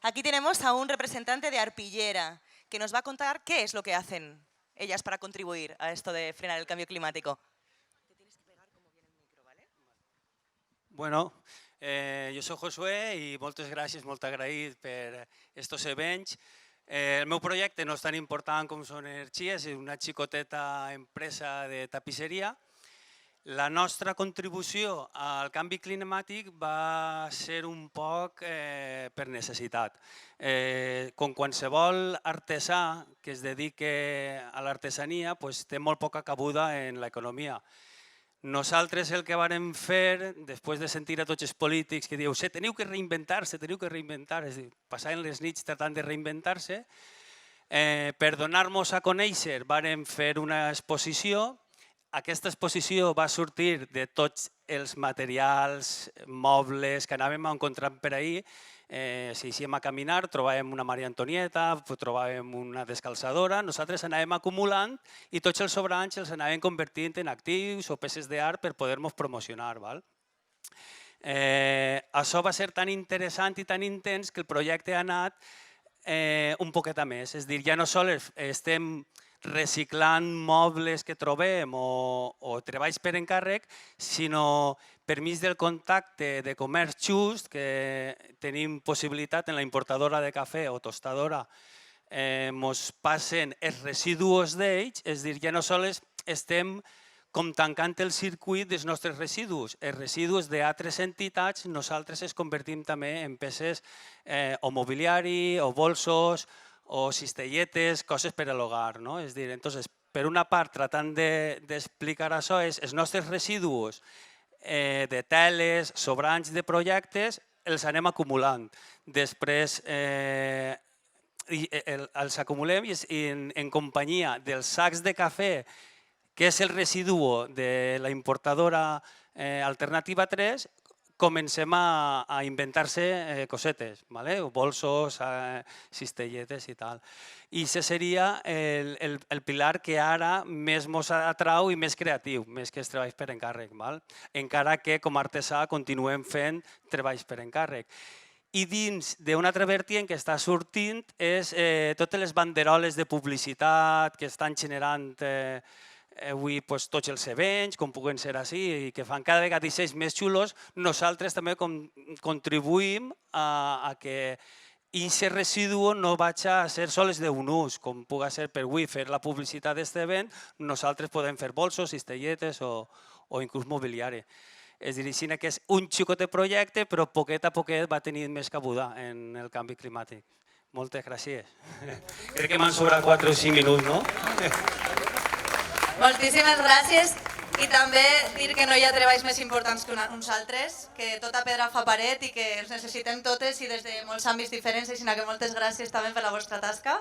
Aquí tenemos a un representante de Arpillera que nos va a contar qué es lo que hacen ellas para contribuir a esto de frenar el cambio climático. Bueno, jo soc Josué i moltes gràcies, molt agraït per estos events. El meu projecte no és tan important com són Energies, és una xicoteta empresa de tapisseria. La nostra contribució al canvi climàtic va ser un poc per necessitat. Com qualsevol artesà que es dedica a l'artesania, té molt poca cabuda en l'economia. Nosaltres el que vàrem fer, després de sentir a tots els polítics que diuen teniu que reinventar-se, passaven les nits tratant de reinventar-se, per donar-nos a conèixer vàrem fer una exposició. Aquesta exposició va sortir de tots els materials, mobles que anàvem encontrant per ahir. Si eixíem a caminar, trobàvem una Maria Antonieta, trobàvem una descalçadora, nosaltres anàvem acumulant i tots els sobrants els anàvem convertint en actius o peces d'art per poder-nos promocionar. Això va ser tan interessant i tan intens que el projecte ha anat un poquet a més. És a dir, ja no sols estem reciclant mobles que trobem o treballs per encàrrec, sinó per mig del contacte de comerç just, que tenim possibilitat en la importadora de cafè o tostadora, ens passen els residus d'ells, és a dir, ja no sols estem com tancant el circuit dels nostres residus. Els residus d'altres entitats nosaltres els convertim també en peces o mobiliari o bolsos o cistelletes, coses per a l'hogar. És a dir, per una part, tratant d'explicar això, els nostres residus de teles, sobrants de projectes, els anem acumulant. Després els acumulem i en companyia dels sacs de cafè, que és el residu de la importadora Alternativa 3, comencem a inventar-se cosetes, bolsos, cistelletes i tal. I això seria el pilar que ara més ens atrau i més creatiu, més que els treballs per encàrrec. Encara que com a artesà continuem fent treballs per encàrrec. I dins d'un altre vertient que està sortint és totes les banderoles de publicitat que estan generant avui tots els events, com puguen ser així, i que fan cada vegada dissenys més xulos. Nosaltres també contribuïm a que aquest residu no vagi a ser sols d'un ús, com pugui ser per avui fer la publicitat d'aquest event, nosaltres podem fer bolsos, cistelletes o inclús mobiliari. És a dir, que és un xicotet projecte, però poquet a poquet va tenir més cabuda en el canvi climàtic. Moltes gràcies. Crec que m'han sobrat 4 o 5 minuts, no? Moltíssimes gràcies i també dir que no hi ha treballs més importants que uns altres, que tota pedra fa paret i que els necessitem totes i des de molts àmbits diferents, així que moltes gràcies també per la vostra tasca.